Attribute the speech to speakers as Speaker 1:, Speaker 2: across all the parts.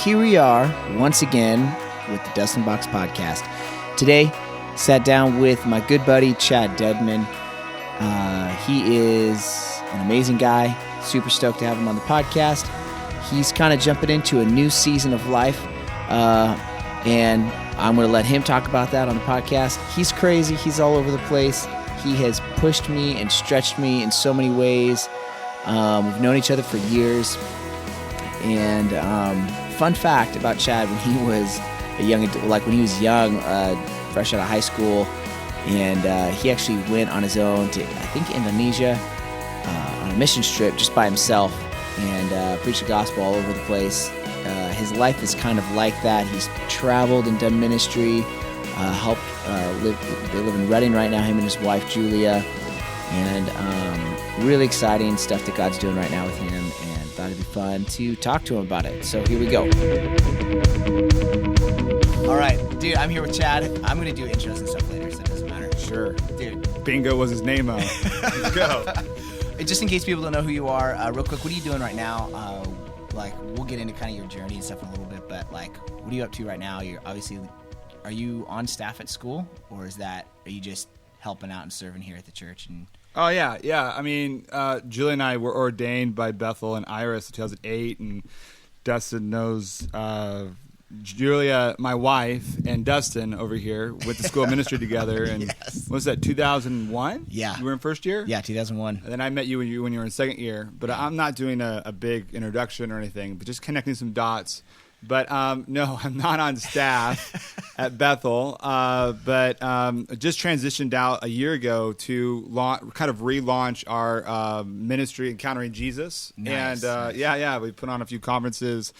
Speaker 1: here we are once again with the Dustin Box Podcast. Today, sat down with my good buddy Chad Dedmon. He is an amazing guy. Super stoked to have him on the podcast. He's kind of jumping into a new season of life, and I'm going to let him talk about that on the podcast. He's crazy. He's all over the place. He has pushed me and stretched me in so many ways. We've known each other for years. And fun fact about Chad, when he was young, fresh out of high school, and he actually went on his own to, I think, Indonesia on a mission trip just by himself, and preached the gospel all over the place. His life is kind of like that. He's traveled and done ministry, they live in Redding right now, him and his wife Julia, and really exciting stuff that God's doing right now with him, and thought it'd be fun to talk to him about it. So here we go. All right, dude, I'm here with Chad. I'm going to do intros and stuff later, so it doesn't matter.
Speaker 2: Sure.
Speaker 1: Dude.
Speaker 2: Bingo was his name-o. Let's go.
Speaker 1: Just in case people don't know who you are, real quick, what are you doing right now? We'll get into kind of your journey and stuff in a little bit, but, what are you up to right now? Are you on staff at school, or are you just helping out and serving here at the church?
Speaker 2: Oh, yeah. I mean, Julia and I were ordained by Bethel and Iris in 2008, and Dustin knows Julia, my wife, and Dustin over here went to school of ministry together. And
Speaker 1: yes.
Speaker 2: What was that, 2001?
Speaker 1: Yeah.
Speaker 2: You were in first year?
Speaker 1: Yeah, 2001.
Speaker 2: And then I met you when you were in second year. But I'm not doing a big introduction or anything, but just connecting some dots. But no, I'm not on staff at Bethel, but just transitioned out a year ago to kind of relaunch our ministry, Encountering Jesus.
Speaker 1: Nice,
Speaker 2: And
Speaker 1: nice.
Speaker 2: We put on a few conferences.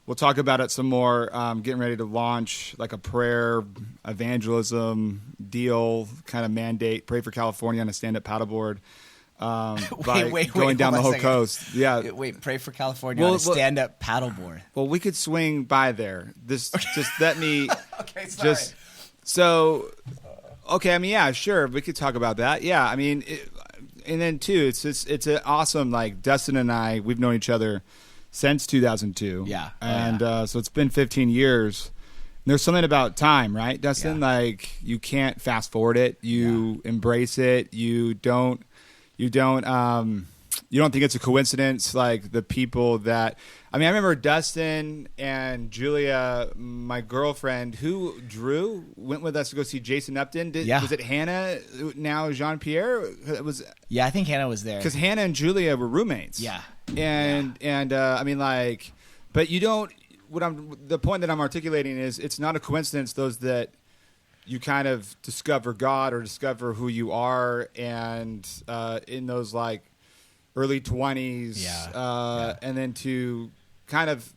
Speaker 2: We'll talk about it some more, getting ready to launch like a prayer, evangelism deal, kind of mandate, pray for California on a stand-up paddleboard. Going down the whole coast. Yeah.
Speaker 1: Wait, pray for California on a stand-up paddleboard.
Speaker 2: Well, we could swing by there. Just let me.
Speaker 1: Okay, sorry.
Speaker 2: Okay. I mean, yeah, sure. We could talk about that. Yeah. I mean, and then too, it's an awesome, Dustin and I, we've known each other since 2002.
Speaker 1: Yeah.
Speaker 2: And so it's been 15 years. And there's something about time, right, Dustin?
Speaker 1: Yeah.
Speaker 2: You can't fast forward it. You embrace it. You don't think it's a coincidence, the people that... I mean, I remember Dustin and Julia, my girlfriend, who Drew went with us to go see Jason Upton. Was it Hannah, now Jean-Pierre?
Speaker 1: Yeah, I think Hannah was there.
Speaker 2: Because Hannah and Julia were roommates.
Speaker 1: Yeah.
Speaker 2: I mean, but you don't... the point that I'm articulating is it's not a coincidence, those that... you kind of discover God or discover who you are, and in those early 20s, and then to kind of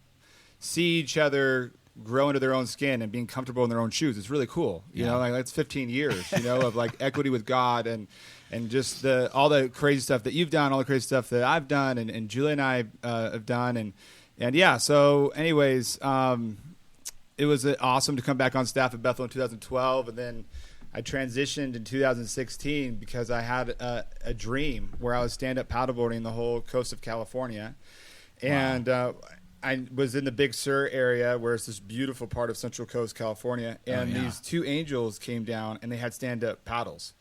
Speaker 2: see each other grow into their own skin and being comfortable in their own shoes. It's really cool. You know, that's 15 years, of equity with God and just all the crazy stuff that you've done, all the crazy stuff that I've done, and Julia and I have done, and yeah. So, anyways. It was awesome to come back on staff at Bethel in 2012, and then I transitioned in 2016 because I had a dream where I was stand-up paddleboarding the whole coast of California. And I was in the Big Sur area, where it's this beautiful part of Central Coast, California, and these two angels came down, and they had stand-up paddles.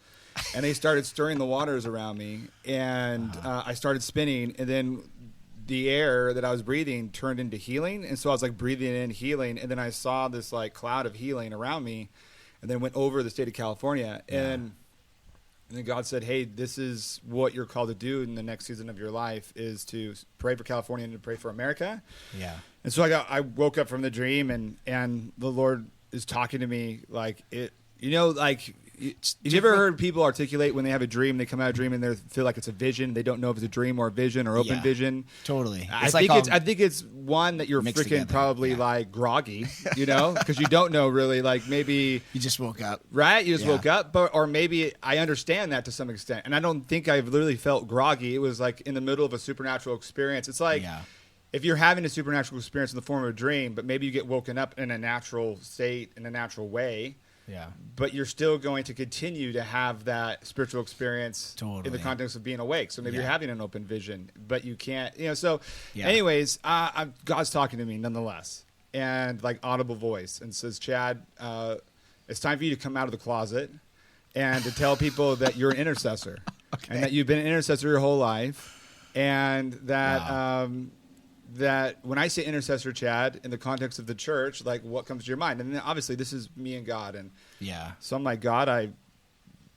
Speaker 2: And they started stirring the waters around me, and I started spinning, and then the air that I was breathing turned into healing. And so I was breathing in healing. And then I saw this cloud of healing around me, and then went over the state of California. Yeah. And then God said, hey, this is what you're called to do in the next season of your life, is to pray for California and to pray for America.
Speaker 1: Yeah.
Speaker 2: And so I woke up from the dream, and the Lord is talking to me you ever heard people articulate when they have a dream, they come out of a dream and they feel like it's a vision? They don't know if it's a dream or a vision or open vision.
Speaker 1: Totally.
Speaker 2: I think it's one that you're freaking together. Probably groggy, because you don't know really, maybe
Speaker 1: you just woke up,
Speaker 2: right? You just woke up, or maybe I understand that to some extent, and I don't think I've literally felt groggy. It was in the middle of a supernatural experience. It's if you're having a supernatural experience in the form of a dream, but maybe you get woken up in a natural state, in a natural way.
Speaker 1: Yeah.
Speaker 2: But you're still going to continue to have that spiritual experience in the context of being awake. So maybe you're having an open vision, but you can't, Anyways, God's talking to me nonetheless. and like audible voice and says, Chad, it's time for you to come out of the closet and to tell people that you're an intercessor and that you've been an intercessor your whole life, and that that when I say intercessor, Chad, in the context of the church, like what comes to your mind? And then obviously this is me and God, and so I'm like, God,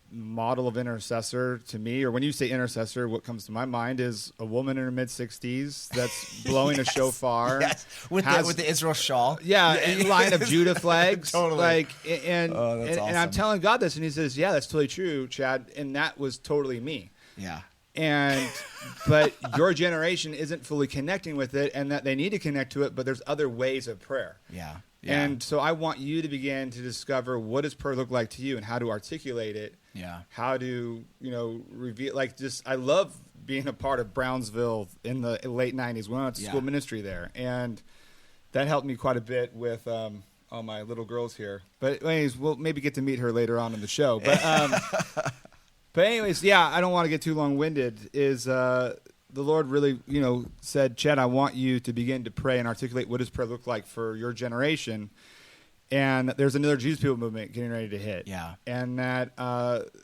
Speaker 2: model of intercessor to me, or when you say intercessor, what comes to my mind is a woman in her mid-60s that's blowing a shofar,
Speaker 1: with the Israel shawl,
Speaker 2: line of Judah flags,
Speaker 1: totally.
Speaker 2: Like,
Speaker 1: awesome.
Speaker 2: And I'm telling God this, and He says, yeah, that's totally true, Chad, and that was totally me. But your generation isn't fully connecting with it, and that they need to connect to it, but there's other ways of prayer. And so I want you to begin to discover, what does prayer look like to you, and how to articulate it. How to, reveal, like, just, I love being a part of Brownsville in the late 90s when I went to school ministry there. And that helped me quite a bit with all my little girls here. But anyways, we'll maybe get to meet her later on in the show. But but anyways, I don't want to get too long-winded. The Lord really, said, Chad, I want you to begin to pray and articulate what does prayer look like for your generation. And there's another Jews people movement getting ready to hit. And that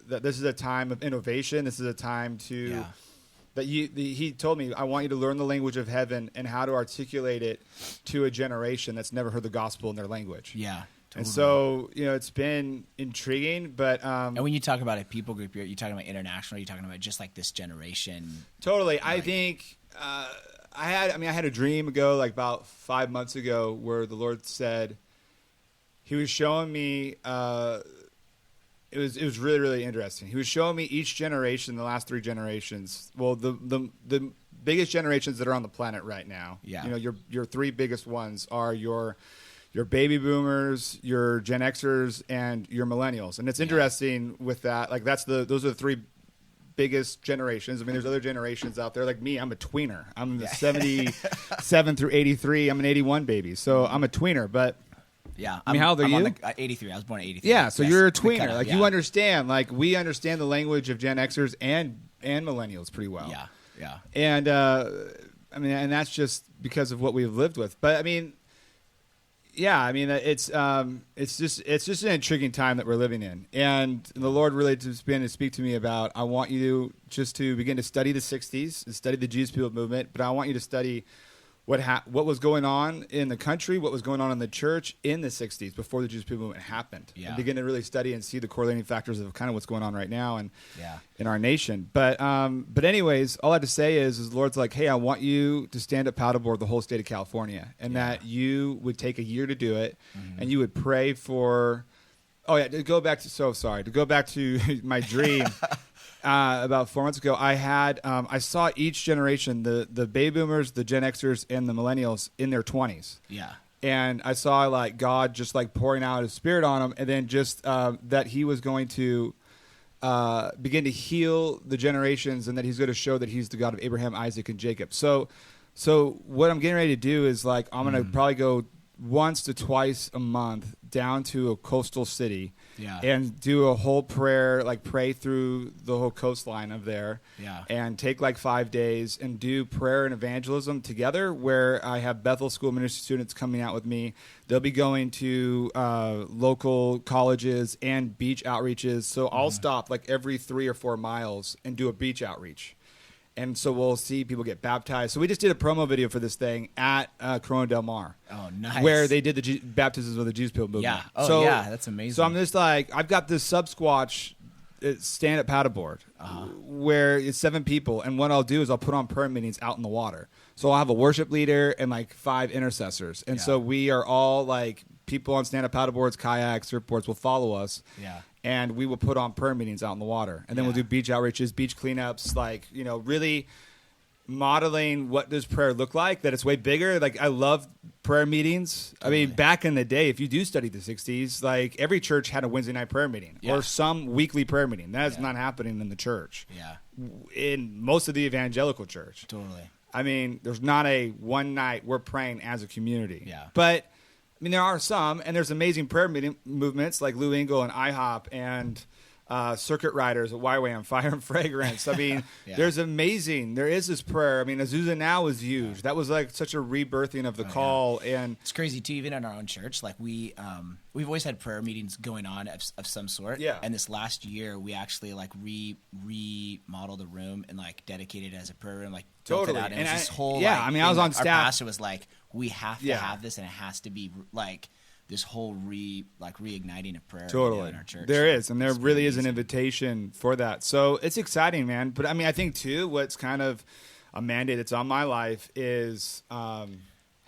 Speaker 2: this is a time of innovation. This is a time to he told me, I want you to learn the language of heaven and how to articulate it to a generation that's never heard the gospel in their language. And so, it's been intriguing, but... and
Speaker 1: when you talk about a people group, you're talking about international, you're talking about just like this generation.
Speaker 2: Totally. I think I had a dream ago, like about 5 months ago, where the Lord said, He was showing me, it was really, really interesting. He was showing me each generation, the last 3 generations, well, the biggest generations that are on the planet right now. Your 3 biggest ones are your baby boomers, your Gen Xers, and your millennials. And it's interesting with that. Like those are the 3 biggest generations. I mean, there's other generations out there. Like me, I'm a tweener. I'm the 77 through 83. I'm an 81 baby. So I'm a tweener. But I mean, how old are you?
Speaker 1: 83. I was born in 83.
Speaker 2: Yeah, so you're a tweener. Like you understand. Like we understand the language of Gen Xers and millennials pretty well. And and that's just because of what we've lived with. But I mean, it's just an intriguing time that we're living in, and the Lord really just began to speak to me about, I want you just to begin to study the 60s and study the Jews people movement, but I want you to study what was going on in the country, what was going on in the church in the 60s before the Jews people movement happened, and begin to really study and see the correlating factors of kind of what's going on right now and in our nation. But anyways, all I have to say is the Lord's like, hey, I want you to stand up paddleboard the whole state of California, and that you would take a year to do it, and you would pray for. To go back to my dream. About 4 months ago, I saw each generation, the baby boomers, the Gen Xers, and the millennials in their 20s. And I saw like God just like pouring out His Spirit on them, and then just that He was going to begin to heal the generations, and that He's going to show that He's the God of Abraham, Isaac, and Jacob. So what I'm getting ready to do is like I'm going to probably go once to twice a month down to a coastal city and do a whole prayer, like pray through the whole coastline of there and take like 5 days and do prayer and evangelism together, where I have Bethel School of Ministry students coming out with me. They'll be going to local colleges and beach outreaches. So I'll stop like every 3 or 4 miles and do a beach outreach. And so we'll see people get baptized. So we just did a promo video for this thing at Corona Del Mar.
Speaker 1: Oh, nice.
Speaker 2: Where they did the baptisms of the Jews people movement.
Speaker 1: That's amazing.
Speaker 2: So I'm just like, I've got this sub-squatch stand-up paddleboard where it's 7 people. And what I'll do is I'll put on prayer meetings out in the water. So I'll have a worship leader and like 5 intercessors. And so we are all like people on stand-up paddleboards, kayaks, surfboards will follow us. And we will put on prayer meetings out in the water. And then we'll do beach outreaches, beach cleanups, like, really modeling what does prayer look like, that it's way bigger. Like, I love prayer meetings. I mean, back in the day, if you do study the 60s, like, every church had a Wednesday night prayer meeting or some weekly prayer meeting. That is not happening in the church. In most of the evangelical church. I mean, there's not a one night we're praying as a community. But I mean, there are some, and there's amazing prayer movements like Lou Engle and IHOP and circuit riders at YWAM, Fire and Fragrance. I mean, there is this prayer. I mean, Azusa Now is huge. That was like such a rebirthing of the call. And
Speaker 1: it's crazy too, even in our own church, like we've always had prayer meetings going on of some sort.
Speaker 2: Yeah.
Speaker 1: And this last year we actually like remodeled the room and like dedicated it as a prayer room, like built it out. And it's this whole
Speaker 2: I mean, I was on staff.
Speaker 1: Our pastor was like, we have to have this, and it has to be like this whole reigniting of prayer in our church.
Speaker 2: There is, and there really is an invitation for that. So it's exciting, man. But I mean, I think too, what's kind of a mandate that's on my life is how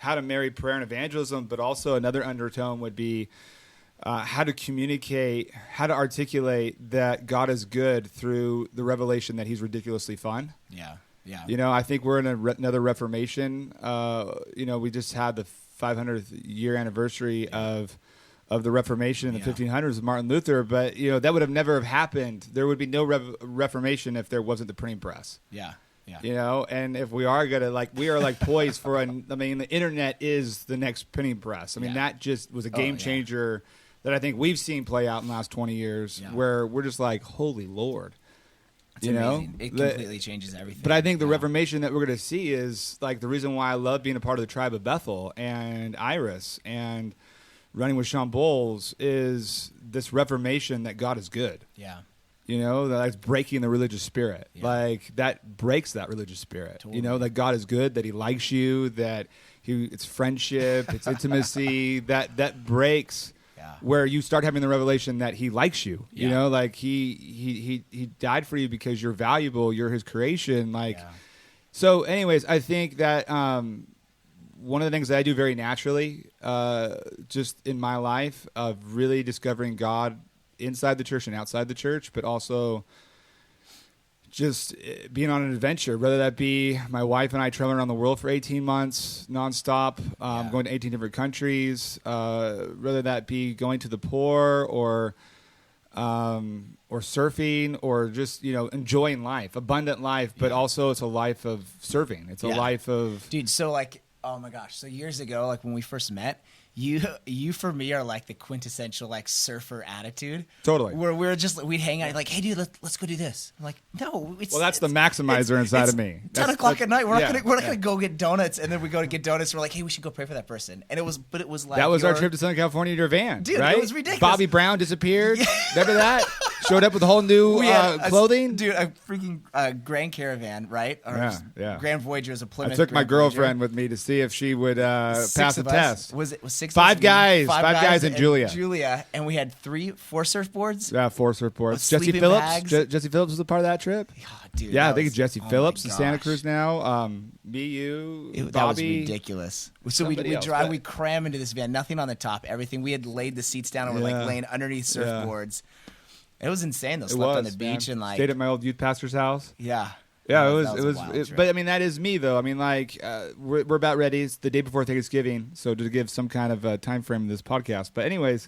Speaker 2: to marry prayer and evangelism, but also another undertone would be how to communicate, how to articulate that God is good through the revelation that he's ridiculously fun.
Speaker 1: Yeah. Yeah.
Speaker 2: You know, I think we're in another Reformation. We just had the 500th year anniversary of the Reformation in the 1500s with Martin Luther, but that would have never happened. There would be no Reformation if there wasn't the printing press.
Speaker 1: Yeah. Yeah.
Speaker 2: And if we are gonna we are poised for the internet is the next printing press. I mean, that just was a game changer that I think we've seen play out in the last 20 years where we're just like, holy Lord.
Speaker 1: It's amazing. It completely changes everything.
Speaker 2: But I think the Reformation that we're going to see is like the reason why I love being a part of the tribe of Bethel and Iris and running with Sean Bowles is this Reformation that God is good.
Speaker 1: Yeah.
Speaker 2: That's breaking the religious spirit. Yeah. Like that breaks that religious spirit. Totally. That God is good, that he likes you, that it's friendship, it's intimacy, that breaks where you start having the revelation that he likes you. He died for you because you're valuable, you're his creation. So anyways, I think that one of the things that I do very naturally just in my life of really discovering God inside the church and outside the church, but also just being on an adventure, whether that be my wife and I traveling around the world for 18 months nonstop, going to 18 different countries, whether that be going to the poor or surfing or just, enjoying life, abundant life, but also it's a life of serving. It's a life of...
Speaker 1: Dude, so oh my gosh. So years ago, when we first met, you for me are like the quintessential surfer attitude.
Speaker 2: Totally.
Speaker 1: Where we'd hang out hey dude, let's go do this. I'm like, no,
Speaker 2: that's the maximizer inside of me.
Speaker 1: 10 o'clock at night. We're not gonna go get donuts, and then we go to get donuts. And we're like, hey, we should go pray for that person. And it was like
Speaker 2: that was our trip to Southern California in your van,
Speaker 1: dude.
Speaker 2: Right?
Speaker 1: It was ridiculous.
Speaker 2: Bobby Brown disappeared. Remember that? Showed up with a whole new clothing.
Speaker 1: A freaking Grand Caravan, right? Grand Voyager is a Plymouth.
Speaker 2: I took my girlfriend with me to see if she would pass the test.
Speaker 1: Was six?
Speaker 2: Five guys and Julia.
Speaker 1: And we had 4 surfboards.
Speaker 2: Yeah, 4 surfboards. Jesse Phillips. Jesse Phillips was a part of that trip.
Speaker 1: Oh, dude,
Speaker 2: yeah, I think it's Jesse Phillips in Santa Cruz now. Me, you, Bobby.
Speaker 1: That was ridiculous. So we drive, we cram into this van, nothing on the top, everything. We had laid the seats down and we're laying underneath surfboards. It was insane though. Slept on the beach and
Speaker 2: stayed at my old youth pastor's house.
Speaker 1: Yeah.
Speaker 2: Yeah, it was. But I mean, that is me though. I mean, we're about ready. It's the day before Thanksgiving, so to give some kind of time frame in this podcast. But anyways,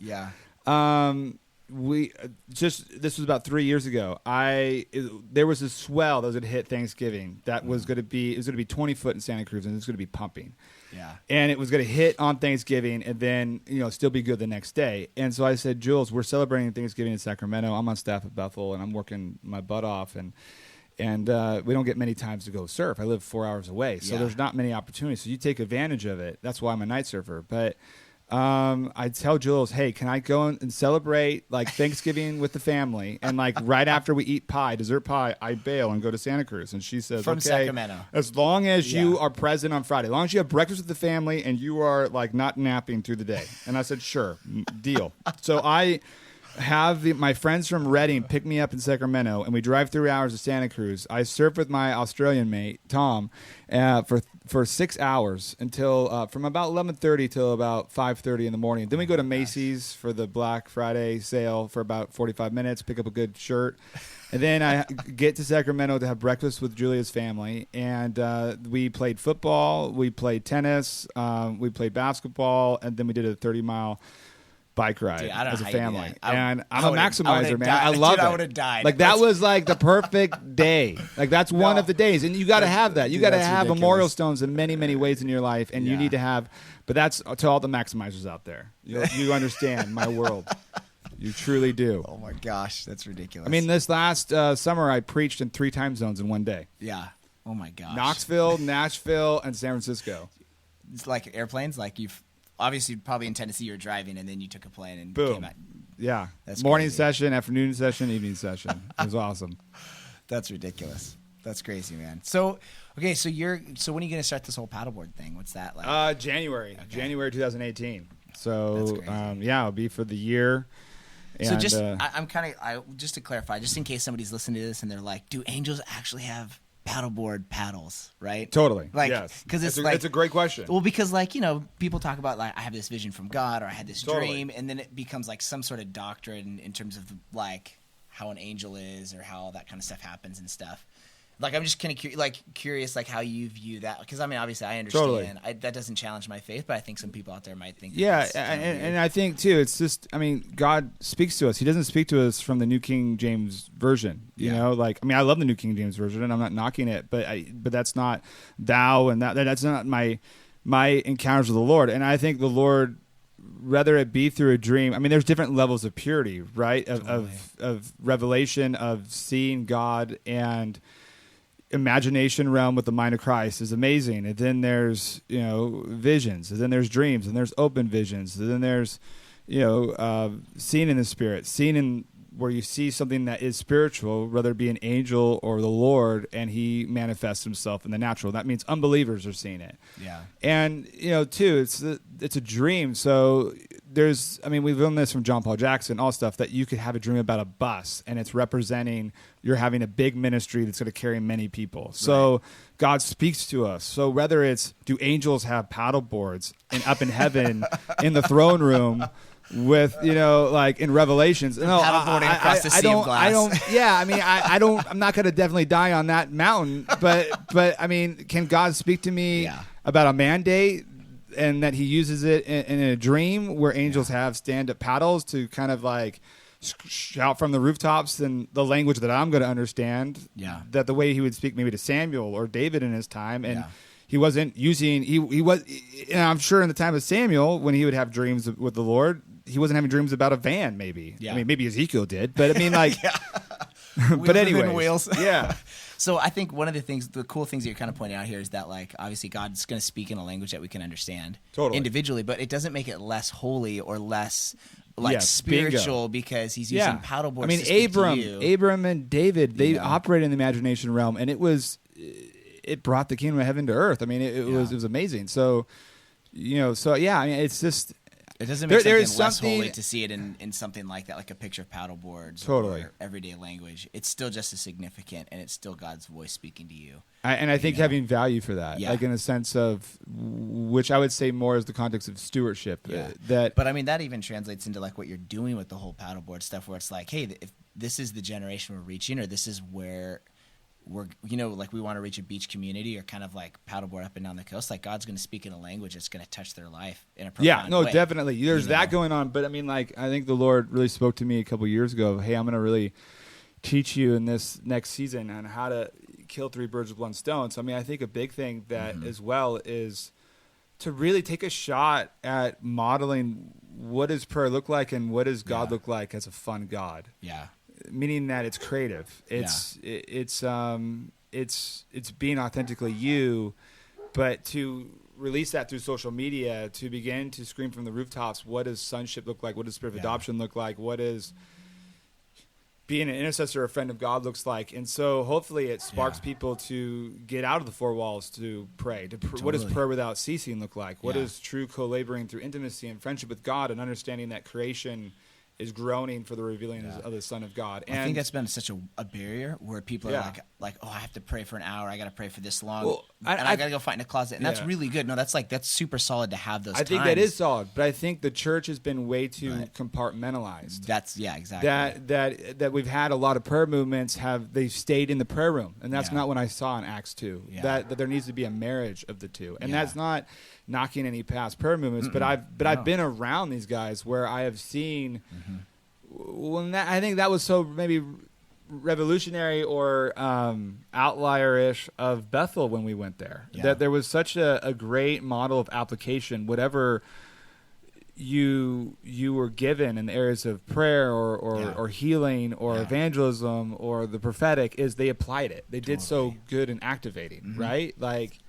Speaker 2: this was about 3 years ago. There was a swell that was going to hit Thanksgiving. That was going to be 20 foot in Santa Cruz, and it was going to be pumping.
Speaker 1: Yeah. And
Speaker 2: it was going to hit on Thanksgiving, and then still be good the next day. And so I said, Jules, we're celebrating Thanksgiving in Sacramento. I'm on staff at Bethel, and I'm working my butt off, and we don't get many times to go surf. I live 4 hours away, so there's not many opportunities. So you take advantage of it. That's why I'm a night surfer. But I tell Jules, hey, can I go and celebrate Thanksgiving with the family? And right after we eat dessert pie, I bail and go to Santa Cruz. And she says,
Speaker 1: from
Speaker 2: okay,
Speaker 1: Sacramento.
Speaker 2: As long as you are present on Friday, as long as you have breakfast with the family and you are not napping through the day. And I said, sure, deal. So I have my friends from Redding pick me up in Sacramento, and we drive 3 hours to Santa Cruz. I surf with my Australian mate, Tom, for 6 hours until from about 11:30 till about 5:30 in the morning. Then we go to Macy's for the Black Friday sale for about 45 minutes, pick up a good shirt. And then I get to Sacramento to have breakfast with Julia's family, and we played football, we played tennis, we played basketball, and then we did a 30-mile bike ride as a family. And I'm a maximizer, man. I love it.
Speaker 1: I would have died.
Speaker 2: That was the perfect day. That's one of the days. And you got to have that. You got to have ridiculous memorial stones in many, many ways in your life. And you need to have, but that's to all the maximizers out there. You understand my world. You truly do.
Speaker 1: Oh my gosh, that's ridiculous.
Speaker 2: I mean, this last summer, I preached in 3 time zones in one day.
Speaker 1: Yeah. Oh my gosh.
Speaker 2: Knoxville, Nashville, and San Francisco.
Speaker 1: It's like airplanes. Like you've obviously probably in Tennessee you're driving, and then you took a plane and
Speaker 2: Boom.
Speaker 1: came out.
Speaker 2: Yeah.
Speaker 1: That's
Speaker 2: morning
Speaker 1: crazy.
Speaker 2: session, afternoon session, evening session. It was awesome.
Speaker 1: That's ridiculous. That's crazy, man. So, okay, so when are you going to start this whole paddleboard thing? What's that like?
Speaker 2: January.
Speaker 1: Okay.
Speaker 2: January 2018. So,
Speaker 1: That's crazy.
Speaker 2: yeah, it'll be for the year.
Speaker 1: So
Speaker 2: And,
Speaker 1: just just to clarify, just in case somebody's listening to this and they're like, do angels actually have paddleboard paddles, right?
Speaker 2: Totally.
Speaker 1: Like,
Speaker 2: yes.
Speaker 1: because it's
Speaker 2: It's a great question.
Speaker 1: Well, because people talk about like I have this vision from God or I had this
Speaker 2: Totally.
Speaker 1: dream, and then it becomes like some sort of doctrine in terms of like how an angel is or how all that kind of stuff happens and stuff. Like I'm just kind of curious like how you view that, because I mean obviously I understand
Speaker 2: Totally.
Speaker 1: that doesn't challenge my faith, but I think some people out there might think
Speaker 2: Yeah,
Speaker 1: that's kind of weird.
Speaker 2: and I think too, it's just, I mean, God speaks to us. He doesn't speak to us from the New King James Version. You know, like, I mean, I love the New King James Version, and I'm not knocking it, but that's not thou, and that's not my encounters with the Lord. And I think the Lord, whether it be through a dream, I mean, there's different levels of purity, right? Of revelation, of seeing God, and imagination realm with the mind of Christ is amazing. And then there's, visions, and then there's dreams, and there's open visions, and then there's, seeing in the spirit, seeing in where you see something that is spiritual, whether it be an angel or the Lord, and he manifests himself in the natural. That means unbelievers are seeing it.
Speaker 1: Yeah.
Speaker 2: And, too, it's a dream. So we've learned this from John Paul Jackson, all stuff, that you could have a dream about a bus, and it's representing you're having a big ministry that's going to carry many people. So right. God speaks to us. So whether it's, do angels have paddle boards and up in heaven in the throne room with, like in Revelations. No,
Speaker 1: paddleboarding across the sea of glass.
Speaker 2: I'm not going to definitely die on that mountain, but I mean, can God speak to me about a mandate, and that he uses it in a dream where angels have stand-up paddles to kind of like shout from the rooftops in the language that I'm going to understand, that the way he would speak maybe to Samuel or David in his time. And he wasn't using, he was, and I'm sure in the time of Samuel, when he would have dreams with the Lord, he wasn't having dreams about a van, maybe. I mean, maybe Ezekiel did, but I mean, like, but anyway,
Speaker 1: wheels.
Speaker 2: Yeah.
Speaker 1: So I think one of the cool things that you're kind of pointing out here is that, like, obviously God's going to speak in a language that we can understand individually, but it doesn't make it less holy or less spiritual because he's using paddleboards. I mean,
Speaker 2: Abram and David, they operate in the imagination realm, and it brought the kingdom of heaven to earth. I mean, it was amazing. So, I mean, it's just.
Speaker 1: It doesn't make something less holy to see it in something like that, like a picture of paddleboards or everyday language. It's still just as significant, and it's still God's voice speaking to you.
Speaker 2: I think having value for that, like in a sense of, which I would say more is the context of stewardship.
Speaker 1: But I mean, that even translates into like what you're doing with the whole paddleboard stuff, where it's like, hey, if this is the generation we're reaching, or this is where we're, like we want to reach a beach community or kind of like paddleboard up and down the coast, like God's going to speak in a language that's going to touch their life in a profound way.
Speaker 2: Definitely. There's that going on. But I mean, like, I think the Lord really spoke to me a couple of years ago. Hey, I'm going to really teach you in this next season on how to kill 3 birds with one stone. So, I mean, I think a big thing that as well is to really take a shot at modeling what does prayer look like and what does God look like as a fun God.
Speaker 1: Yeah.
Speaker 2: Meaning that it's creative. It's being authentically you, but to release that through social media, to begin to scream from the rooftops, what does sonship look like? What does spirit of adoption look like? What is being an intercessor, a friend of God looks like? And so hopefully it sparks people to get out of the 4 walls to pray. What does prayer without ceasing look like? What is true co-laboring through intimacy and friendship with God, and understanding that creation is groaning for the revealing of the Son of God. And
Speaker 1: I think that's been such a barrier where people are like, oh, I have to pray for an hour. I got to pray for this long. Well, I got to go fight in a closet. And that's really good. No, that's super solid to have those times.
Speaker 2: I think that is solid. But I think the church has been way too compartmentalized.
Speaker 1: That's, exactly.
Speaker 2: That we've had a lot of prayer movements they've stayed in the prayer room. And that's not what I saw in Acts 2. Yeah. That there needs to be a marriage of the two. And that's not knocking any past prayer movements, but I've been around these guys where I have seen. I think that was so maybe revolutionary or outlier-ish of Bethel when we went there. That there was such a great model of application, whatever you were given in the areas of prayer or healing or evangelism or the prophetic is they applied it. They did so good in activating, right? Like,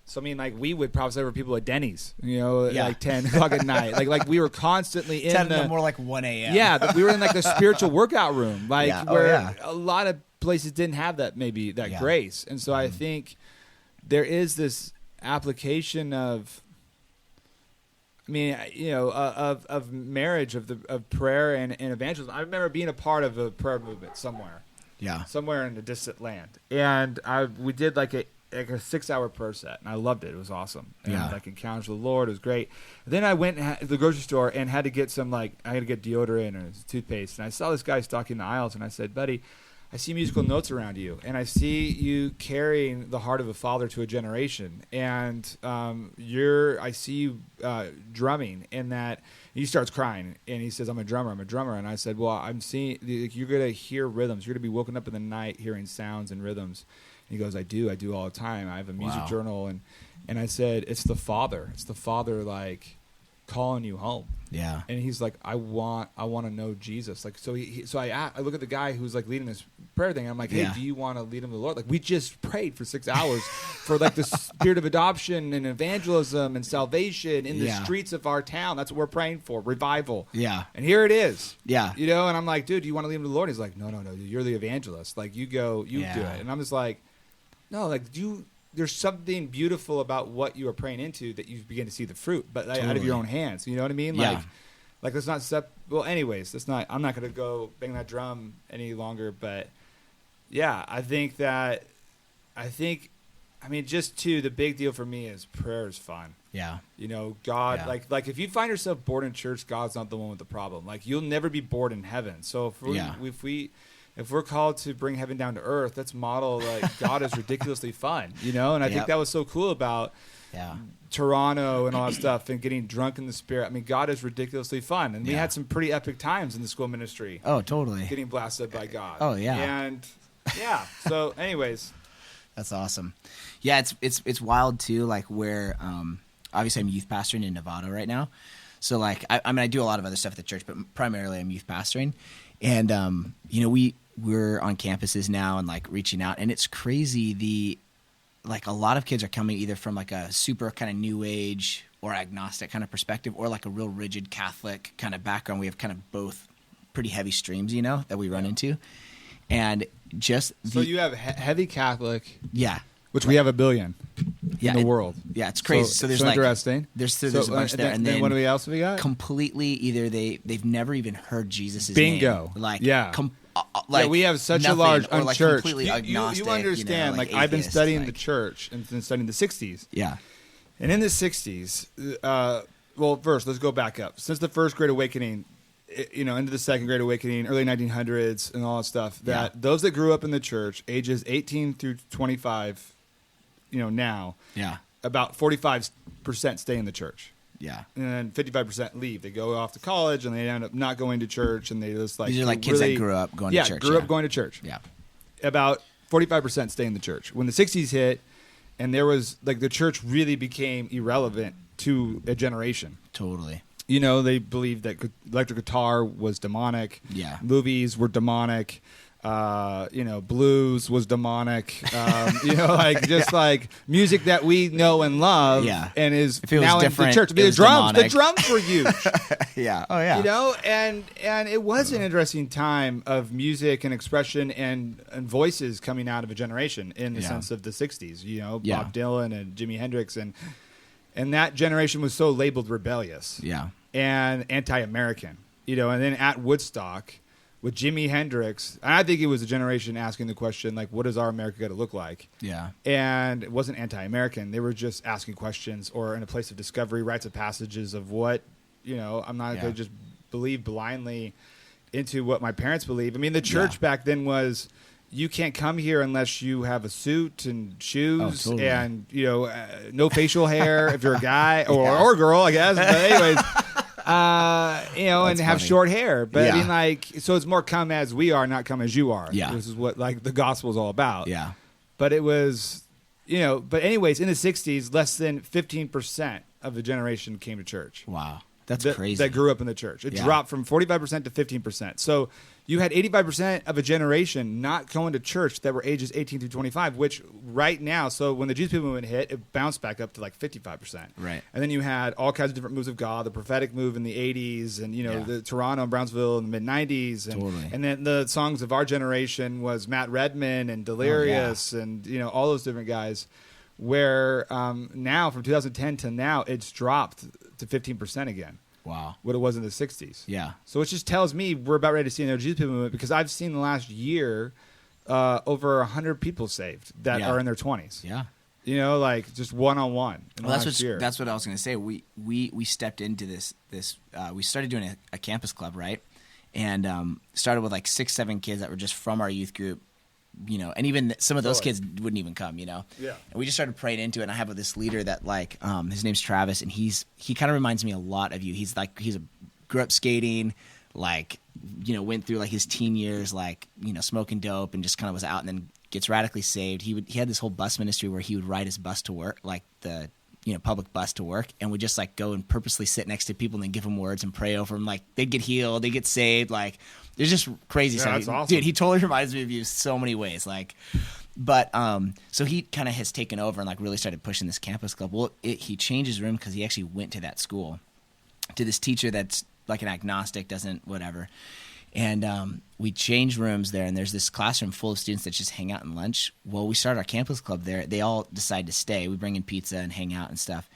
Speaker 2: so I mean, like we would probably say for people at Denny's, like 10 o'clock at night. Like we were constantly in
Speaker 3: 10 more like 1 a.m.
Speaker 2: Yeah, we were in like the spiritual workout room, like where a lot of places didn't have that grace. And so I think there is this application of, I mean, of marriage of prayer and evangelism. I remember being a part of a prayer movement somewhere in a distant land, and we did like a 6-hour prayer set, and I loved it. It was awesome. And like encounters with the Lord, it was great. Then I went to the grocery store and had to get I had to get deodorant or toothpaste, and I saw this guy stalking the aisles, and I said, "Buddy, I see musical notes around you, and I see you carrying the heart of a father to a generation, and I see you drumming." And that he starts crying, and he says, I'm a drummer. And I said, well, I'm seeing you're going to hear rhythms. You're going to be woken up in the night hearing sounds and rhythms. And he goes, I do all the time. I have a music journal, and I said, it's the Father, like calling you home.
Speaker 3: Yeah.
Speaker 2: And he's like, I want to know Jesus. Like, so I look at the guy who's like leading this prayer thing. I'm like, hey, do you want to lead him to the Lord? Like, we just prayed for 6 hours for like the spirit of adoption and evangelism and salvation in the streets of our town. That's what we're praying for, revival. Yeah. And here it is. Yeah. And I'm like, dude, do you want to lead him to the Lord? He's like, no, dude, you're the evangelist. Like, you go, do it. And I'm just like, no, like, there's something beautiful about what you are praying into that you begin to see the fruit, but out of your own hands. You know what I mean?
Speaker 3: Yeah.
Speaker 2: Like let's not well, anyways, I'm not going to go bang that drum any longer, but yeah, I mean, the big deal for me is prayer is fun. Yeah. God, like if you find yourself bored in church, God's not the one with the problem. Like, you'll never be bored in heaven. So if we're called to bring heaven down to earth, let's model like God is ridiculously fun, And I think that was so cool about Toronto and all that stuff and getting drunk in the spirit. I mean, God is ridiculously fun. And we had some pretty epic times in the school ministry.
Speaker 3: Oh, totally.
Speaker 2: Getting blasted by God.
Speaker 3: Oh, yeah.
Speaker 2: And so anyways.
Speaker 3: That's awesome. Yeah, it's wild too, like where obviously I'm youth pastoring in Nevada right now. So like I do a lot of other stuff at the church, but primarily I'm youth pastoring. And we're on campuses now and like reaching out, and it's crazy. Like a lot of kids are coming either from like a super kind of new age or agnostic kind of perspective, or like a real rigid Catholic kind of background. We have kind of both pretty heavy streams, that we run into. And just
Speaker 2: so you have heavy Catholic, which
Speaker 3: like,
Speaker 2: we have 1 billion in the world.
Speaker 3: Yeah, it's crazy. So there's like
Speaker 2: interesting.
Speaker 3: There's a bunch there, and then
Speaker 2: what else have we got?
Speaker 3: Completely, either they've never even heard Jesus'
Speaker 2: Bingo.
Speaker 3: name. Like
Speaker 2: we have such a large unchurched.
Speaker 3: Completely agnostic,
Speaker 2: you understand? Like I've been studying the church and been studying the '60s. Yeah, and in the '60s, well, first let's go back up. Since the First Great Awakening, into the Second Great Awakening, early 1900s, and all that stuff. That those that grew up in the church, ages 18 through 25, now, about 45% stay in the church. Yeah, and then 55% leave. They go off to college, and they end up not going to church, and they just like
Speaker 3: these are like kids that grew up going to church.
Speaker 2: Grew up going to church. Yeah, about 45% stay in the church. When the 60s hit, and there was like the church really became irrelevant to a generation. Totally. They believed that electric guitar was demonic. Yeah. Movies were demonic. Blues was demonic. Like music that we know and love. Yeah. And is now in the church. The drums were huge. Yeah. Oh yeah. And it was an interesting time of music and expression and voices coming out of a generation in the sense of the 60s. Bob Dylan and Jimi Hendrix and that generation was so labeled rebellious. Yeah. And anti-American, and then at Woodstock with Jimi Hendrix, I think it was a generation asking the question, like, what does our America got to look like? Yeah. And it wasn't anti-American. They were just asking questions or in a place of discovery, rites of passages of what, I'm not going to just believe blindly into what my parents believe. I mean, the church back then was, you can't come here unless you have a suit and shoes and, no facial hair if you're a guy or a girl, I guess. But anyways, and have short hair. But I mean, like, so it's more come as we are, not come as you are. Yeah. This is what like the gospel is all about. Yeah. But it was, but anyways, in the 60s, less than 15% of the generation came to church. Wow.
Speaker 3: That's crazy.
Speaker 2: That grew up in the church. It
Speaker 3: Yeah.
Speaker 2: dropped from 45% to 15%. So you had 85% of a generation not going to church that were ages 18 through 25, which right now, so when the Jesus People movement hit, it bounced back up to like 55%.
Speaker 3: Right.
Speaker 2: And then you had all kinds of different moves of God, the prophetic move in the 80s, and the Toronto and Brownsville in the mid 90s, and
Speaker 3: Totally.
Speaker 2: and then the songs of our generation was Matt Redman and Delirious, and all those different guys. Where now from 2010 to now, it's dropped to 15% again.
Speaker 3: Wow.
Speaker 2: What it was in the 60s.
Speaker 3: Yeah.
Speaker 2: So it just tells me we're about ready to see another Jesus People movement, because I've seen the last year over 100 people saved that are in their 20s.
Speaker 3: Yeah.
Speaker 2: Like just one-on-one in the last year.
Speaker 3: That's what I was going to say. We stepped into this we started doing a campus club, right? And started with like 6-7 kids that were just from our youth group, and even some of those kids wouldn't even come, Yeah. And we just started praying into it. And I have this leader that his name's Travis, and he kind of reminds me a lot of you. He's grew up skating, went through like his teen years, smoking dope, and just kind of was out, and then gets radically saved. He had this whole bus ministry where he would ride his bus to work, like the public bus to work, and would just go and purposely sit next to people and then give them words and pray over them. They'd get healed, they get saved. There's just crazy stuff.
Speaker 2: That's awesome.
Speaker 3: Dude, he totally reminds me of you so many ways. So he kind of has taken over and really started pushing this campus club. Well, he changed his room because he actually went to that school, to this teacher that's like an agnostic, doesn't whatever. And we changed rooms there, and there's this classroom full of students that just hang out and lunch. Well, we started our campus club there. They all decide to stay. We bring in pizza and hang out and stuff.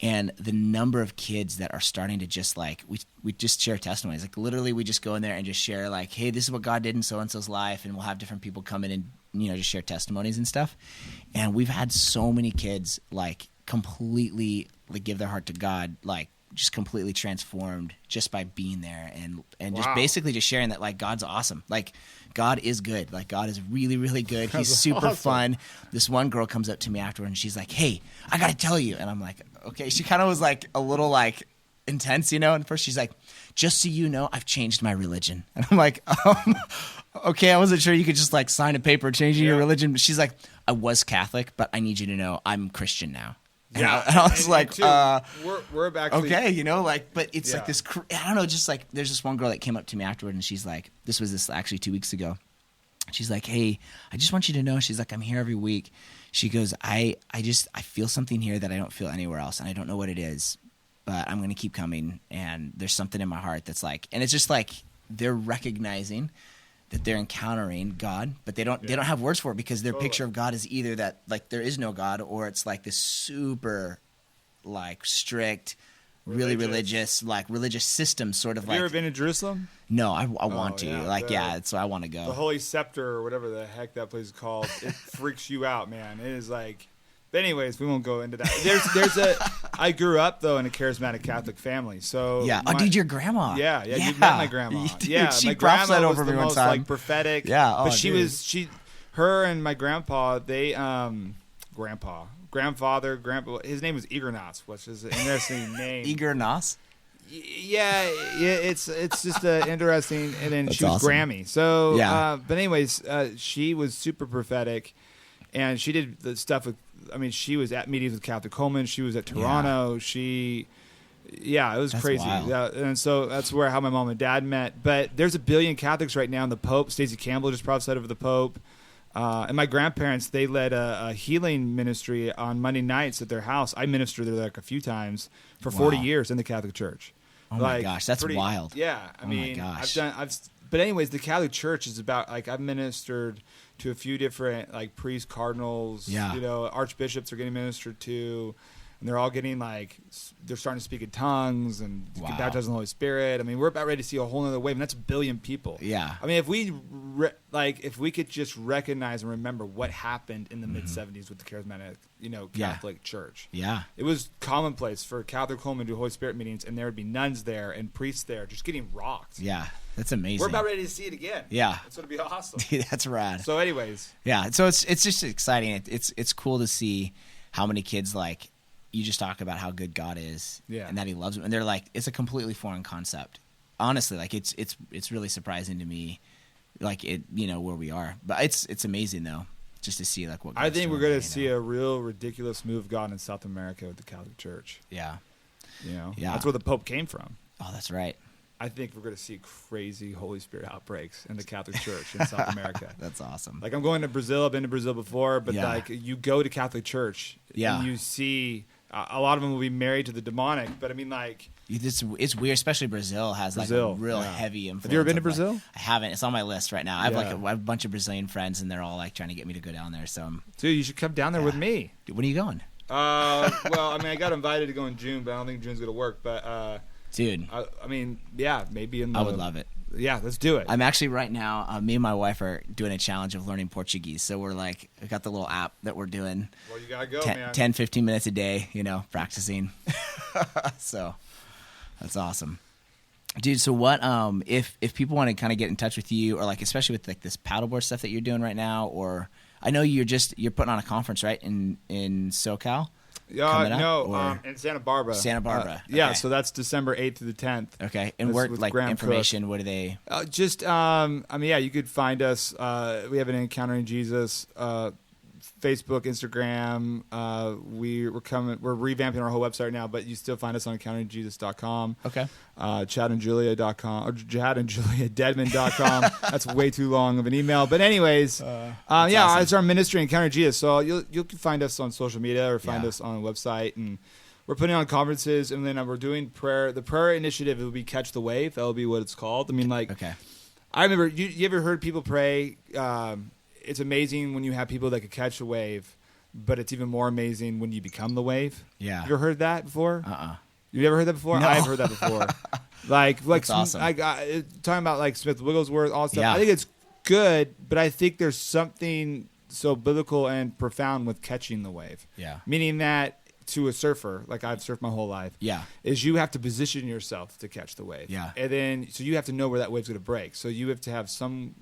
Speaker 3: And the number of kids that are starting to just we just share testimonies. Literally, we just go in there and just share hey, this is what God did in so-and-so's life, and we'll have different people come in and just share testimonies and stuff. And we've had so many kids completely give their heart to God, just completely transformed just by being there and just basically just sharing that God's awesome. God is good. God is really, really good. He's super fun. This one girl comes up to me afterward and she's like, "Hey, I got to tell you." And I'm like, okay. She kind of was a little intense, And first she's like, "Just so you know, I've changed my religion." And I'm like, okay, I wasn't sure you could just sign a paper changing your religion. But she's like, "I was Catholic, but I need you to know I'm Christian now." And I was
Speaker 2: we're actually
Speaker 3: okay, but it's this. I don't know, just there's this one girl that came up to me afterward, and she's like, this was actually 2 weeks ago. She's like, "Hey, I just want you to know." She's like, "I'm here every week." She goes, I feel something here that I don't feel anywhere else, and I don't know what it is, but I'm going to keep coming, and there's something in my heart that's and it's just they're recognizing that they're encountering God, but they don't have words for it, because their picture of God is either that there is no God, or it's this super strict, really religious religious system sort of.
Speaker 2: Have you ever been to Jerusalem?
Speaker 3: No, I want to. So I want to go.
Speaker 2: The Holy Scepter, or whatever the heck that place is called, it freaks you out, man. It is But anyways, we won't go into that. I grew up though in a charismatic Catholic family, so
Speaker 3: yeah. Dude, your grandma.
Speaker 2: Yeah. You met my grandma.
Speaker 3: Dude,
Speaker 2: she
Speaker 3: my
Speaker 2: grandma
Speaker 3: grandma
Speaker 2: was
Speaker 3: over
Speaker 2: the
Speaker 3: me one
Speaker 2: most
Speaker 3: time.
Speaker 2: prophetic.
Speaker 3: Yeah,
Speaker 2: but her and my grandpa, they grandfather, his name was Igornas, which is an interesting name.
Speaker 3: Igornas.
Speaker 2: Yeah, it's just interesting. And then
Speaker 3: That's
Speaker 2: she was
Speaker 3: awesome.
Speaker 2: Grammy. So,
Speaker 3: Yeah.
Speaker 2: but anyways, she was super prophetic, and she did the stuff with. She was at meetings with Catholic Coleman. She was at Toronto. Yeah. It was crazy.
Speaker 3: wild.
Speaker 2: Yeah, and so that's how my mom and dad met. But there's 1 billion Catholics right now, and the Pope, Stacey Campbell, just prophesied over the Pope. And my grandparents, they led a healing ministry on Monday nights at their house. I ministered there a few times for 40 years in the Catholic Church.
Speaker 3: Oh my gosh, that's wild.
Speaker 2: Yeah,
Speaker 3: my gosh.
Speaker 2: But anyways, the Catholic Church is about I've ministered to a few different priests, cardinals, archbishops are getting ministered to, and they're all getting they're starting to speak in tongues and get baptized in the Holy Spirit. We're about ready to see a whole other wave, and that's 1 billion people.
Speaker 3: Yeah.
Speaker 2: If we if we could just recognize and remember what happened in the mid '70s with the charismatic Catholic Church.
Speaker 3: Yeah. It
Speaker 2: was commonplace for Catholic Coleman to do Holy Spirit meetings, and there would be nuns there and priests there just getting rocked.
Speaker 3: Yeah. That's amazing.
Speaker 2: We're about ready to see it again.
Speaker 3: Yeah.
Speaker 2: It's going to be awesome.
Speaker 3: That's rad.
Speaker 2: So anyways.
Speaker 3: Yeah. So it's just exciting. It's cool to see how many kids you just talk about how good God is and that he loves them. And they're it's a completely foreign concept. Honestly, it's really surprising to me where we are. But it's amazing though, just to see what God's
Speaker 2: I think we're going
Speaker 3: doing,
Speaker 2: to see a real ridiculous move of God in South America with the Catholic Church.
Speaker 3: Yeah. Yeah.
Speaker 2: That's where the Pope came from.
Speaker 3: Oh, that's right.
Speaker 2: I think we're going to see crazy Holy Spirit outbreaks in the Catholic Church in South America.
Speaker 3: That's awesome.
Speaker 2: Like I'm going to Brazil. I've been to Brazil before, but like you go to Catholic Church and you see a lot of them will be married to the demonic. But I mean, like
Speaker 3: it's weird, especially Brazil has like a real heavy influence.
Speaker 2: Have you ever been to
Speaker 3: like,
Speaker 2: Brazil?
Speaker 3: I haven't. It's on my list right now. I have I have a bunch of Brazilian friends, and they're all like trying to get me to go down there. So,
Speaker 2: dude, you should come down there with me.
Speaker 3: Dude, when are you going?
Speaker 2: Well, I mean, I got invited to go in June, but I don't think June's going to work. But
Speaker 3: dude,
Speaker 2: I mean, yeah, maybe in the.
Speaker 3: I would love it.
Speaker 2: Yeah, let's do it.
Speaker 3: I'm actually right now. Me and my wife are doing a challenge of learning Portuguese. So we're like, we got the little app that we're doing.
Speaker 2: Well, you gotta go,
Speaker 3: 10, 15 minutes a day. Practicing. So that's awesome, dude. So what? If people want to kind of get in touch with you, or like especially with like this paddleboard stuff that you're doing right now, or I know you're putting on a conference, right, in SoCal.
Speaker 2: No, in Santa Barbara.
Speaker 3: Santa Barbara.
Speaker 2: Yeah,
Speaker 3: okay.
Speaker 2: so that's December 8th through the 10th.
Speaker 3: Okay, and where like Graham information? Cook. What do they?
Speaker 2: I mean, yeah, you could find us. We have an Encountering Jesus Facebook, Instagram. We're revamping our whole website now, but you still find us on EncounteringJesus.com.
Speaker 3: Okay.
Speaker 2: ChadandJulia.com or ChadandJuliaDedmon.com. That's way too long of an email, but anyways, awesome. It's our ministry, Encountering Jesus. So you'll find us on social media or find us on a website, and we're putting on conferences, and then we're doing prayer. The prayer initiative will be Catch the Wave. That will be what it's called. I mean, like,
Speaker 3: okay. I
Speaker 2: remember you ever heard people pray? It's amazing when you have people that can catch a wave, but it's even more amazing when you become the wave.
Speaker 3: Yeah.
Speaker 2: You ever heard that before?
Speaker 3: Uh-uh.
Speaker 2: You've ever heard that before?
Speaker 3: No.
Speaker 2: I've heard that before. like
Speaker 3: that's awesome.
Speaker 2: Talking about like Smith Wigglesworth, all stuff.
Speaker 3: Yeah.
Speaker 2: I think it's good, but I think there's something so biblical and profound with catching the wave.
Speaker 3: Yeah.
Speaker 2: Meaning that to a surfer, like I've surfed my whole life, is you have to position yourself to catch the wave.
Speaker 3: Yeah.
Speaker 2: And then so you have to know where that wave's going to break. So you have to have some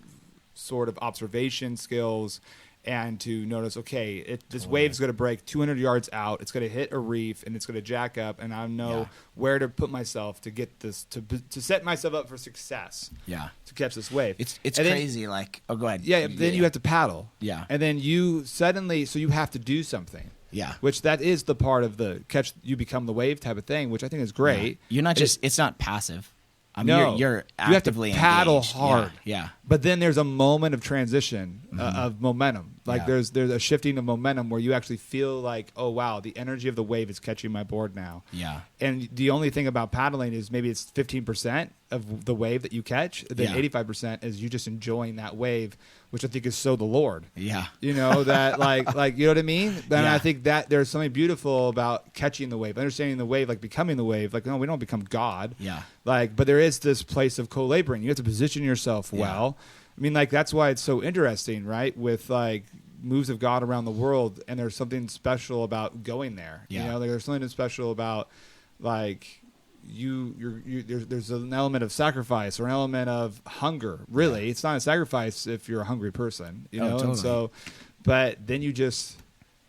Speaker 2: sort of observation skills and to notice, okay, this wave's going to break 200 yards out. It's going to hit a reef and it's going to jack up, and I know where to put myself to get this to set myself up for success.
Speaker 3: Yeah,
Speaker 2: to catch this wave.
Speaker 3: It's crazy. Like, oh, go ahead.
Speaker 2: Yeah, then you have to paddle.
Speaker 3: Yeah,
Speaker 2: and then you suddenly you have to do something.
Speaker 3: Yeah,
Speaker 2: which that is the part of the catch. You become the wave type of thing, which I think is great.
Speaker 3: Yeah. You're not it's not passive. I mean, you're actively
Speaker 2: you have to paddle
Speaker 3: engaged.
Speaker 2: hard.
Speaker 3: Yeah.
Speaker 2: But then there's a moment of transition of momentum. Like there's a shifting of momentum where you actually feel like, oh wow, the energy of the wave is catching my board now.
Speaker 3: Yeah.
Speaker 2: And the only thing about paddling is maybe it's 15% of the wave that you catch. Then 85% is you just enjoying that wave, which I think is so the Lord.
Speaker 3: Yeah.
Speaker 2: You know, that like you know what I mean? And I think that there's something beautiful about catching the wave, understanding the wave, like becoming the wave. Like, no, we don't become God.
Speaker 3: Yeah.
Speaker 2: Like, but there is this place of co-laboring. You have to position yourself well. I mean, like, that's why it's so interesting, right? With like moves of God around the world, and there's something special about going there.
Speaker 3: Yeah.
Speaker 2: You know, like there's something special about like there's an element of sacrifice or an element of hunger. Really, it's not a sacrifice if you're a hungry person, you know.
Speaker 3: Totally.
Speaker 2: And so, but then you just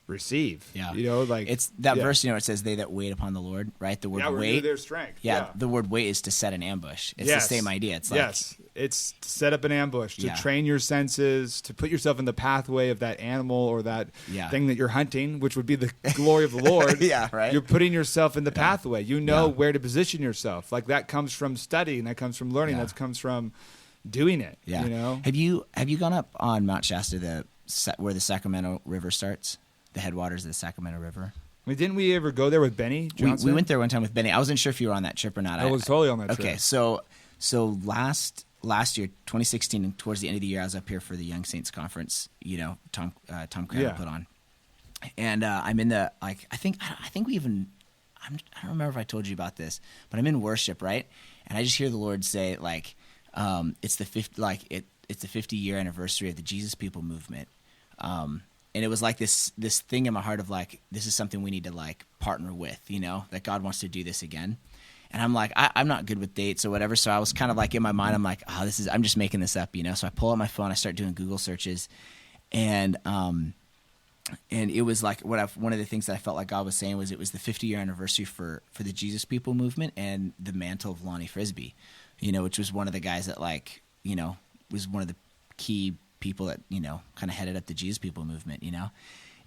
Speaker 2: receive.
Speaker 3: Yeah,
Speaker 2: you know, like
Speaker 3: it's that verse. You know, it says, "They that wait upon the Lord." Right, the word wait.
Speaker 2: Their strength.
Speaker 3: Yeah, the word wait is to set an ambush. It's the same idea. It's like
Speaker 2: it's to set up an ambush, to train your senses, to put yourself in the pathway of that animal or that thing that you're hunting, which would be the glory of the Lord.
Speaker 3: Right.
Speaker 2: You're putting yourself in the pathway. You know where to position yourself. Like that comes from studying. That comes from learning. That comes from doing it.
Speaker 3: Yeah.
Speaker 2: You know.
Speaker 3: Have you gone up on Mount Shasta, where the Sacramento River starts, the headwaters of the Sacramento River?
Speaker 2: I mean, didn't we ever go there with Benny Johnson?
Speaker 3: We went there one time with Benny. I wasn't sure if you were on that trip or not.
Speaker 2: I was totally on that trip.
Speaker 3: Okay, so last year, 2016, and towards the end of the year, I was up here for the Young Saints Conference. You know, Tom Crandall put on, and I'm in the I think we even I don't remember if I told you about this, but I'm in worship, right? And I just hear the Lord say like, it's the 50-year anniversary of the Jesus People movement. And it was like this thing in my heart of like, this is something we need to like partner with, you know, that God wants to do this again. And I'm like, I'm not good with dates or whatever. So I was kind of like in my mind, I'm like, I'm just making this up, you know? So I pull out my phone, I start doing Google searches, and it was like one of the things that I felt like God was saying was it was the 50-year anniversary for the Jesus People movement and the mantle of Lonnie Frisbee, you know, which was one of the guys that like, you know, was one of the key people that, you know, kind of headed up the Jesus People movement, you know.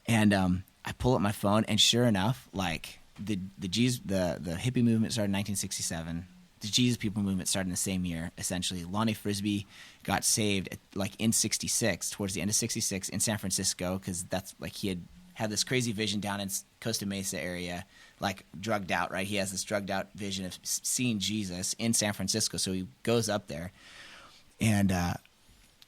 Speaker 3: And I pull up my phone, and sure enough, like the hippie movement started in 1967. The Jesus People movement started in the same year, essentially. Lonnie Frisbee got saved in 66, towards the end of 66 in San Francisco, because that's he had this crazy vision down in Costa Mesa area, drugged out, right? He has this drugged out vision of seeing Jesus in San Francisco. So he goes up there and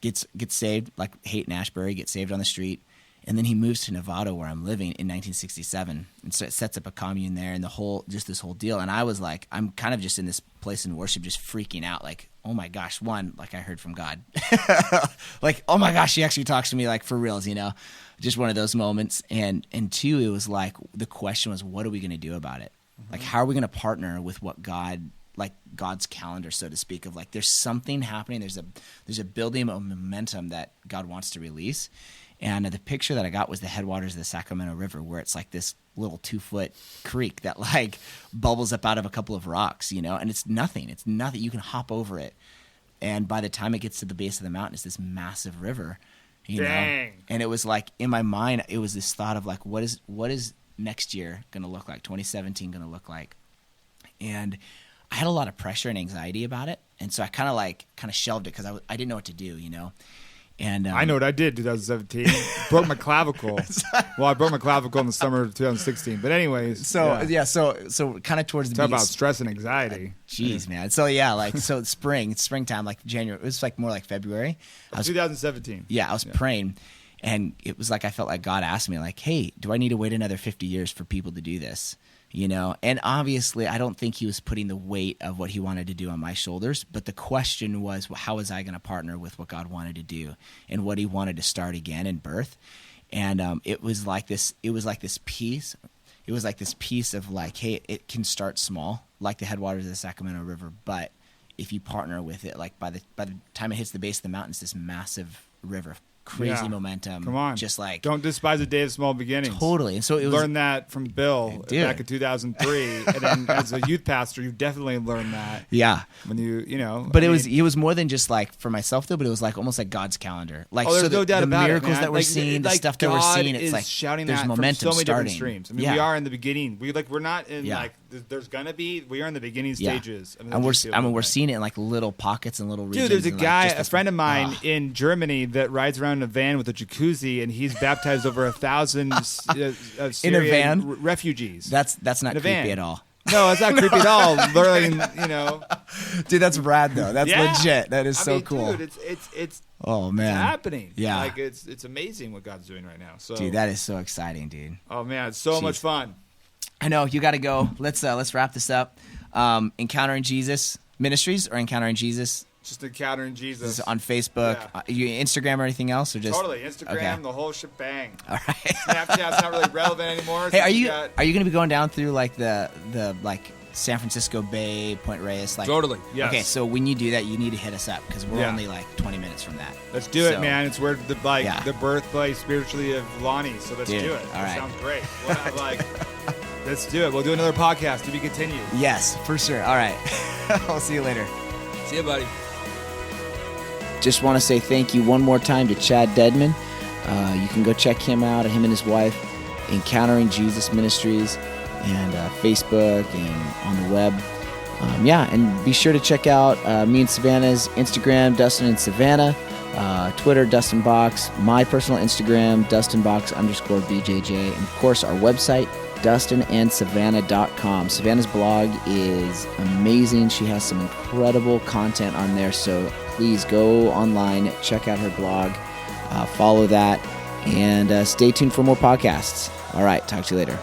Speaker 3: gets saved, Haight and Ashbury, gets saved on the street. And then he moves to Nevada, where I'm living, in 1967, and so it sets up a commune there, and this whole deal. And I was I'm kind of just in this place in worship, just freaking out, oh my gosh, one, I heard from God, oh my gosh, he actually talks to me, for reals, just one of those moments. And two, it was the question was, what are we going to do about it? Mm-hmm. How are we going to partner with what God, God's calendar, so to speak, of there's something happening, there's a building of momentum that God wants to release. And the picture that I got was the headwaters of the Sacramento River, where it's this little 2-foot creek that bubbles up out of a couple of rocks, and it's nothing. It's nothing. You can hop over it. And by the time it gets to the base of the mountain, it's this massive river,
Speaker 2: Dang.
Speaker 3: know? And it was in my mind, it was this thought of what is next year going to look like? 2017 going to look like? And I had a lot of pressure and anxiety about it. And so I kind of shelved it because I didn't know what to do, And
Speaker 2: I know what I did in 2017. Broke my clavicle. Well, I broke my clavicle in the summer of 2016. But anyways.
Speaker 3: So kind of towards the
Speaker 2: talk about stress and anxiety.
Speaker 3: Jeez, man. So so springtime, January. It was more like February.
Speaker 2: 2017.
Speaker 3: Yeah, I was praying, and it was I felt like God asked me, hey, do I need to wait another 50 years for people to do this? And obviously I don't think he was putting the weight of what he wanted to do on my shoulders, but the question was, how was I going to partner with what God wanted to do and what he wanted to start again in birth? And it was this piece of hey, it can start small, like the headwaters of the Sacramento River, but if you partner with it, by the time it hits the base of the mountain, it's this massive river. Crazy momentum.
Speaker 2: Come on.
Speaker 3: Just
Speaker 2: don't despise a day of small beginnings.
Speaker 3: Totally. And so it was.
Speaker 2: Learned that from Bill back in 2003. And then as a youth pastor, you definitely learned that.
Speaker 3: Yeah.
Speaker 2: When
Speaker 3: But it was more than just for myself though, but it was almost like God's calendar.
Speaker 2: There's no doubt
Speaker 3: the
Speaker 2: about
Speaker 3: miracles
Speaker 2: it,
Speaker 3: that we're seeing, the stuff that we're seeing, it's
Speaker 2: shouting
Speaker 3: there's
Speaker 2: that
Speaker 3: momentum
Speaker 2: from so many
Speaker 3: starting.
Speaker 2: different streams. We are in the beginning. We're not in there's gonna be. We are in the beginning stages.
Speaker 3: And we're seeing it in little pockets and little regions.
Speaker 2: Dude, there's a guy, a friend of mine in Germany that rides around in a van with a jacuzzi, and he's baptized over 1,000 Syrian refugees.
Speaker 3: That's not creepy at all.
Speaker 2: No, it's not creepy at all. Learning,
Speaker 3: Dude, that's rad though. That's legit. That is so cool.
Speaker 2: Dude, it's
Speaker 3: oh man,
Speaker 2: it's happening.
Speaker 3: Yeah,
Speaker 2: it's amazing what God's doing right now. So,
Speaker 3: dude, that is so exciting, dude.
Speaker 2: Oh man, it's so much fun.
Speaker 3: I know you got to go. Let's wrap this up. Encountering Jesus Ministries or Encountering Jesus?
Speaker 2: Just Encountering Jesus
Speaker 3: on Facebook.
Speaker 2: Yeah.
Speaker 3: You Instagram or anything else, or just
Speaker 2: totally Instagram, the whole shebang.
Speaker 3: All right.
Speaker 2: Snapchat's not really relevant anymore.
Speaker 3: Hey, are you going to be going down through the San Francisco Bay, Point Reyes?
Speaker 2: Totally. Yes.
Speaker 3: Okay, so when you do that, you need to hit us up because we're only 20 minutes from that.
Speaker 2: Let's do it, man. It's where the birthplace spiritually of Lonnie. So let's do it.
Speaker 3: All right.
Speaker 2: Sounds great. Let's do it. We'll do another podcast to be continued.
Speaker 3: Yes, for sure. All right. I'll see you later.
Speaker 2: See you, buddy.
Speaker 1: Just want to say thank you one more time to Chad Dedmon. You can go check him out, him and his wife, Encountering Jesus Ministries, and Facebook and on the web. And be sure to check out me and Savannah's Instagram, Dustin and Savannah, Twitter, Dustin Box, my personal Instagram, DustinBox_BJJ, and of course our website, DustinandSavannah.com. Savannah's blog is amazing. She has some incredible content on there, so please go online, check out her blog, follow that, and stay tuned for more podcasts. All right, talk to you later.